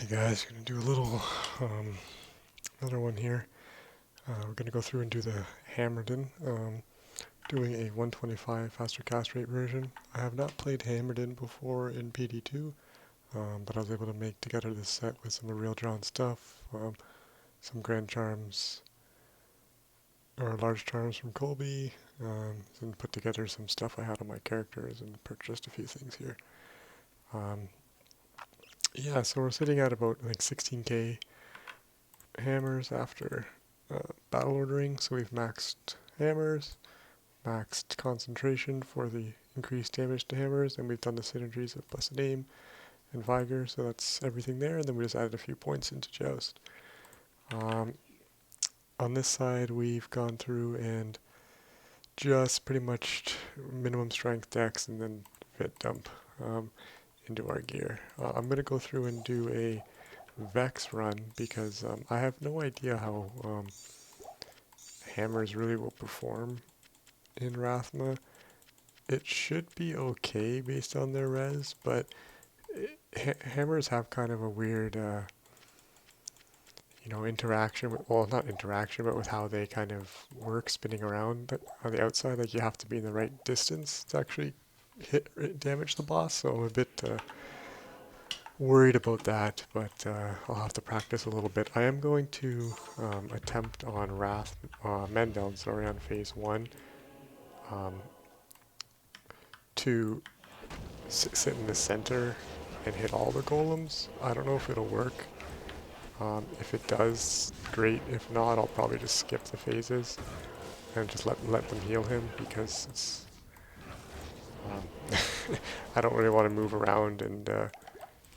Hey guys, gonna do a little another one here. We're gonna go through and do the Hammerdin, doing a 125 faster cast rate version. I have not played Hammerdin before in PD2, but I was able to make together this set with some real drawn stuff, some grand charms or large charms from Colby, and put together some stuff I had on my characters and purchased a few things here. Yeah, so we're sitting at about like 16k hammers after battle ordering, so we've maxed hammers, maxed concentration for the increased damage to hammers, and we've done the synergies of Blessed Aim and Vigor, so that's everything there, and then we just added a few points into Joust. On this side, we've gone through and just pretty much minimum strength decks and then fit dump into our gear. I'm going to go through and do a Vex run because I have no idea how hammers really will perform in Rathma. It should be okay based on their res, but hammers have kind of a weird, interaction with, well, not interaction, but with how they kind of work spinning around on the outside. Like you have to be in the right distance to actually damage the boss, so I'm a bit worried about that, but I'll have to practice a little bit. I am going to attempt on Mendel, on phase 1, to sit in the center and hit all the golems. I don't know if it'll work. If it does, great. If not, I'll probably just skip the phases and just let them heal him, because it's I don't really want to move around and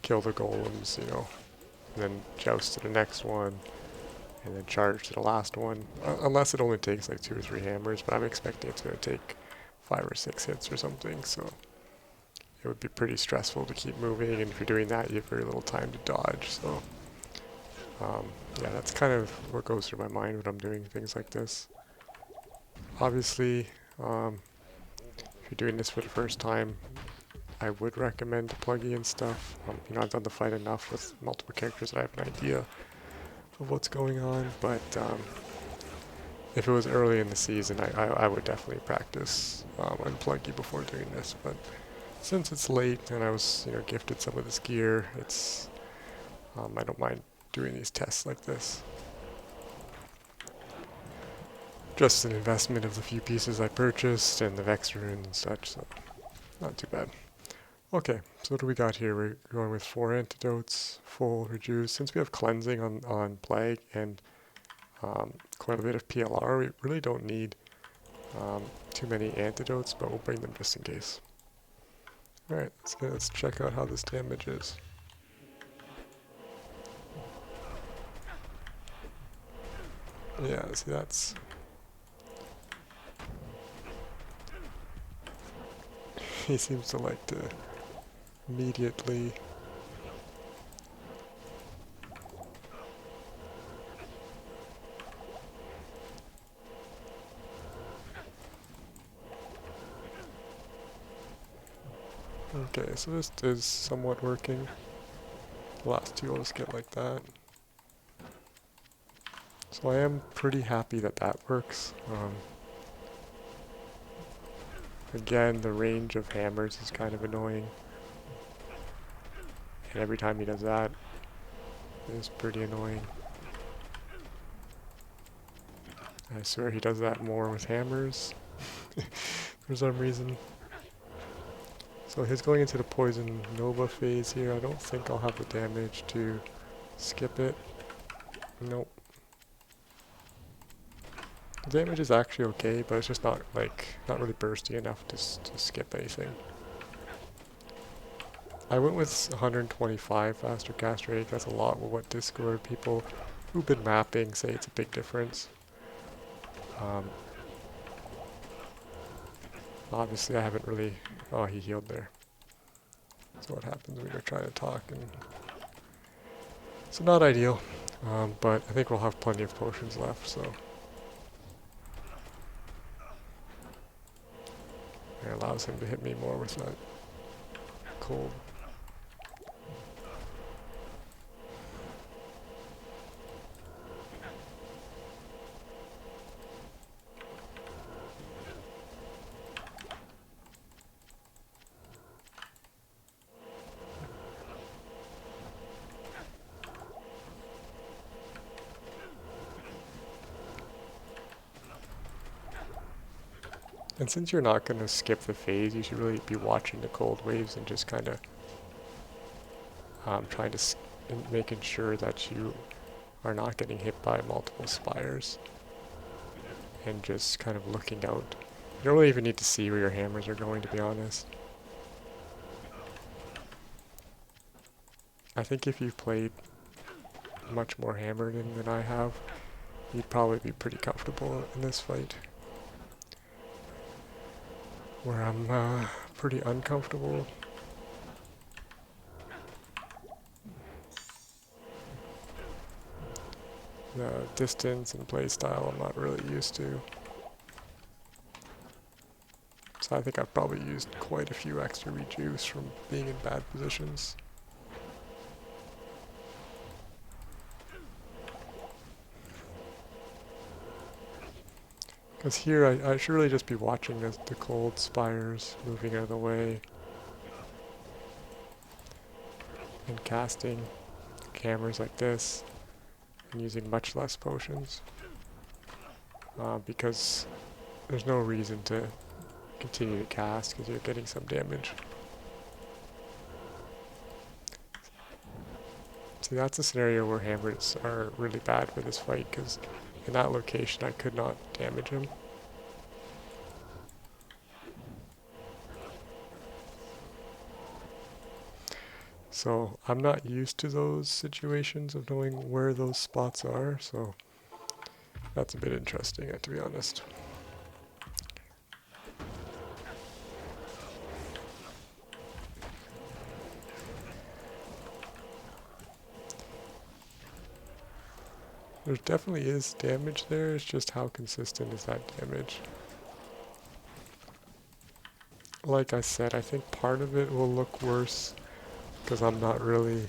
kill the golems, and then joust to the next one, and then charge to the last one. Unless it only takes like 2 or 3 hammers, but I'm expecting it's going to take 5 or 6 hits or something, so it would be pretty stressful to keep moving, and if you're doing that, you have very little time to dodge, so yeah, that's kind of what goes through my mind when I'm doing things like this. Obviously, if you're doing this for the first time, I would recommend pluggy and stuff. I've done the fight enough with multiple characters that I have an idea of what's going on, but if it was early in the season, I would definitely practice unpluggy before doing this, but since it's late and I was gifted some of this gear, it's I don't mind doing these tests like this. Just an investment of the few pieces I purchased and the Vex rune and such, so not too bad. Okay, so what do we got here? We're going with 4 antidotes, full rejuice. Since we have cleansing on plague and quite a bit of PLR, we really don't need too many antidotes, but we'll bring them just in case. Alright, let's check out how this damage is. Yeah, see, that's... he seems to like to immediately... Okay, so this is somewhat working. The last 2 I'll just get like that. So I am pretty happy that that works. Again, the range of hammers is kind of annoying. And every time he does that, it's pretty annoying. I swear he does that more with hammers for some reason. So he's going into the Poison Nova phase here. I don't think I'll have the damage to skip it. Nope. The damage is actually okay, but it's just not really bursty enough to skip anything. I went with 125 faster cast rate. That's a lot with what Discord people who've been mapping say it's a big difference. Obviously I haven't really... oh, he healed there. That's what happens when you're trying to talk, and so not ideal, but I think we'll have plenty of potions left, so it allows him to hit me more with that cold. And since you're not going to skip the phase, you should really be watching the cold waves and just kind of trying to making sure that you are not getting hit by multiple spires, and just kind of looking out. You don't really even need to see where your hammers are going, to be honest. I think if you've played much more Hammerdin than I have, you'd probably be pretty comfortable in this fight. Where I'm pretty uncomfortable. The distance and playstyle I'm not really used to. So I think I've probably used quite a few extra rejuice from being in bad positions. Because here I should really just be watching the cold spires moving out of the way. And casting hammers like this. And using much less potions. Because there's no reason to continue to cast because you're getting some damage. See, that's a scenario where hammers are really bad for this fight because in that location I could not damage him. So I'm not used to those situations of knowing where those spots are, so that's a bit interesting, to be honest. There definitely is damage there, it's just how consistent is that damage. Like I said, I think part of it will look worse because I'm not really,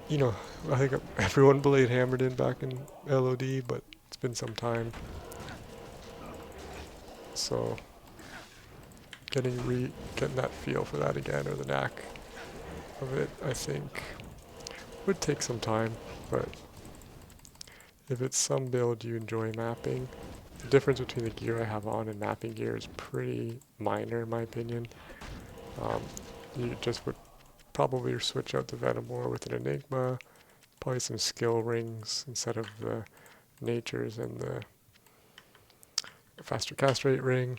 you know, I think everyone played Hammerdin back in LOD, but it's been some time. So getting that feel for that again, or the knack of it, I think would take some time, but if it's some build you enjoy mapping, the difference between the gear I have on and mapping gear is pretty minor in my opinion. You just would probably switch out the Venomore with an Enigma, probably some skill rings instead of the natures and the faster cast rate ring.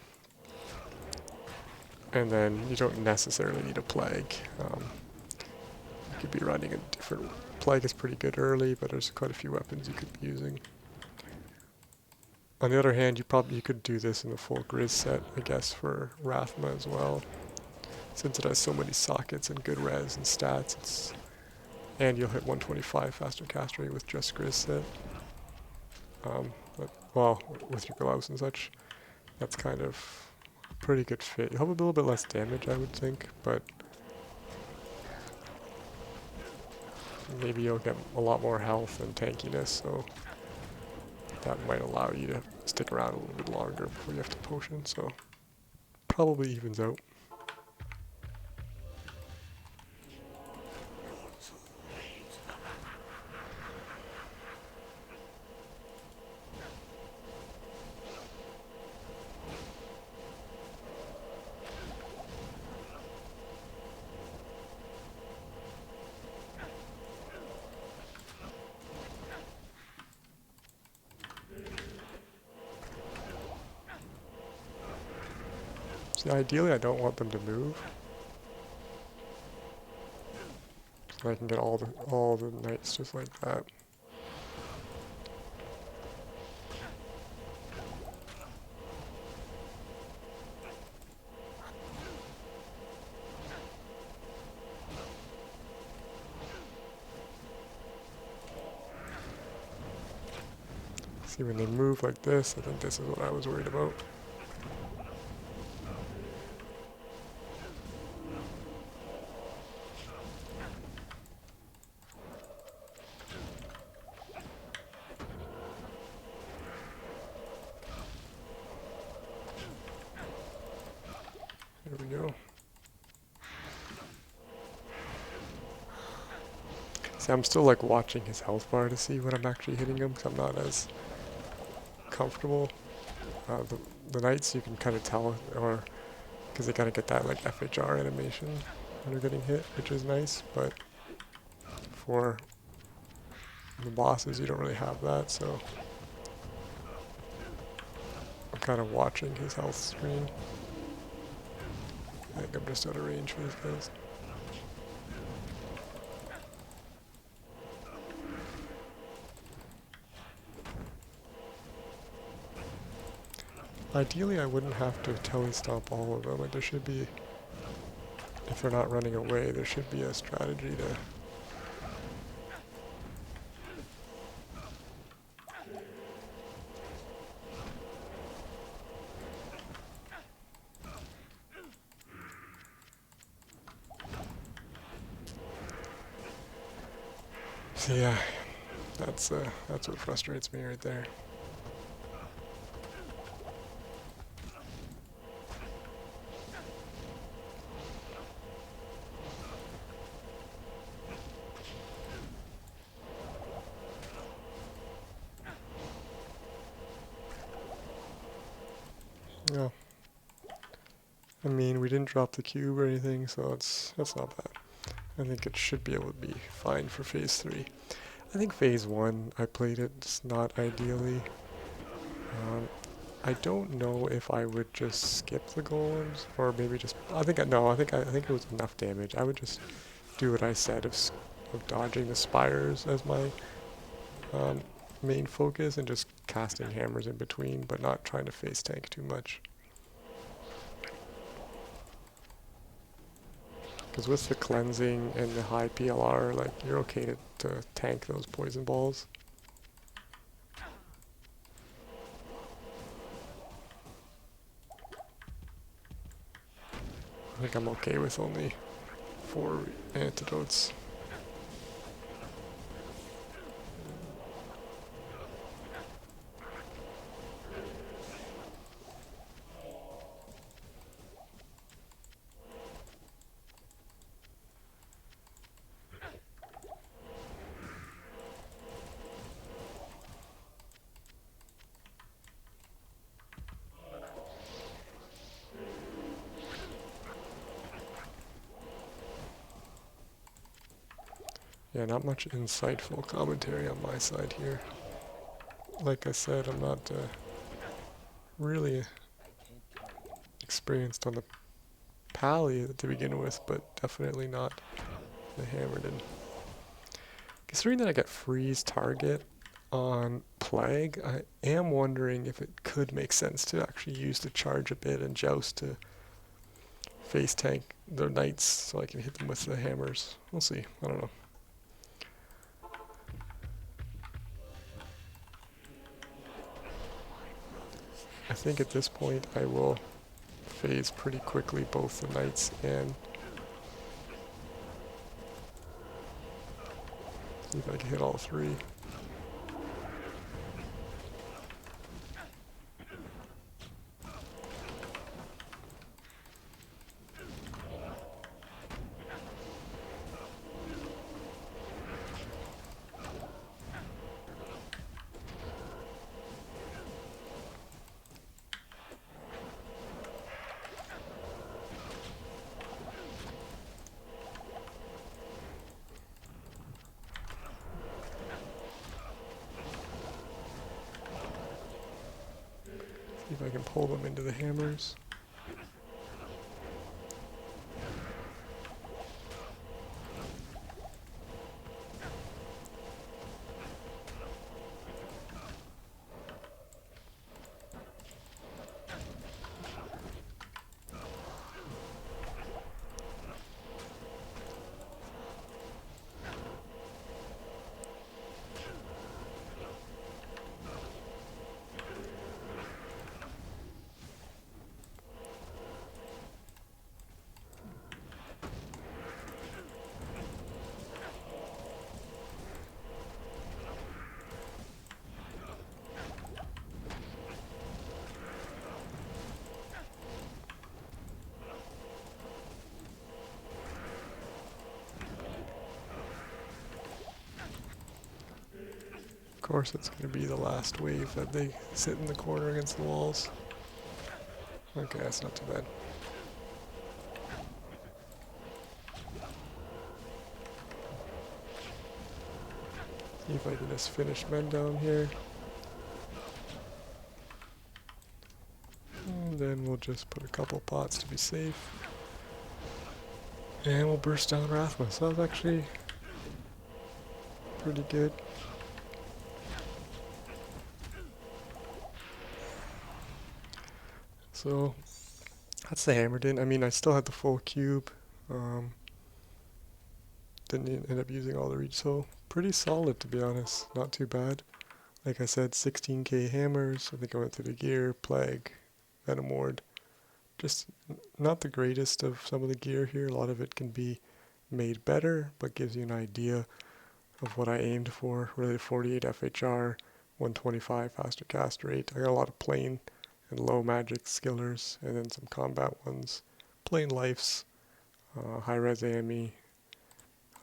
And then you don't necessarily need a plague. You could be running a different... Plague is pretty good early, but there's quite a few weapons you could be using. On the other hand, you could do this in the full Grizz set, I guess, for Rathma as well. Since it has so many sockets and good res and stats, and you'll hit 125 faster cast rate with just Grizz set. Well, with your gloves and such, that's kind of a pretty good fit. You'll have a little bit less damage, I would think, but maybe you'll get a lot more health and tankiness, so that might allow you to stick around a little bit longer before you have to potion, so probably evens out. See, ideally I don't want them to move, so I can get all the knights just like that. See, when they move like this, I think this is what I was worried about. There we go. See, I'm still like watching his health bar to see when I'm actually hitting him, because I'm not as comfortable. The knights you can kind of tell, or because they kind of get that like FHR animation when they're getting hit, which is nice. But for the bosses, you don't really have that, so I'm kind of watching his health screen. I think I'm just out of range for these guys. Ideally, I wouldn't have to telestomp all of them. Like, there should be, if they're not running away, there should be a strategy to... So yeah, that's what frustrates me right there. No. I mean, we didn't drop the cube or anything, so that's not bad. I think it should be able to be fine for phase 3. I think phase 1, I played it just not ideally. I don't know if I would just skip the golems, or maybe just... I think it was enough damage. I would just do what I said of dodging the spires as my main focus, and just casting hammers in between, but not trying to face tank too much. Because with the cleansing and the high PLR, like, you're okay to tank those poison balls. I think I'm okay with only 4 antidotes. Yeah, not much insightful commentary on my side here. Like I said, I'm not really experienced on the Pally to begin with, but definitely not the Hammerdin. Considering that I got freeze target on Plague, I am wondering if it could make sense to actually use the charge a bit and joust to face tank their knights so I can hit them with the hammers. We'll see. I don't know. I think at this point I will phase pretty quickly both the knights and see if I can hit all 3. See if I can pull them into the hammers. course, it's going to be the last wave that they sit in the corner against the walls. Okay, that's not too bad. See if I can just finish men down here. And then we'll just put a couple pots to be safe. And we'll burst down Rathma. So that was actually pretty good. So that's the Hammerdin. I mean, I still had the full cube. Didn't end up using all the reach, so pretty solid to be honest. Not too bad. Like I said, 16k hammers. I think I went through the gear, plague, venom ward. Just not the greatest of some of the gear here. A lot of it can be made better, but gives you an idea of what I aimed for. Really 48 FHR, 125 faster cast rate. I got a lot of plain and low magic skillers, and then some combat ones. Plain lives, high res AME,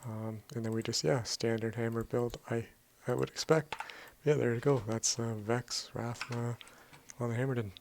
and then we just, yeah, standard hammer build I would expect. Yeah, there you go. That's Vex Rathma on the Hammerdin.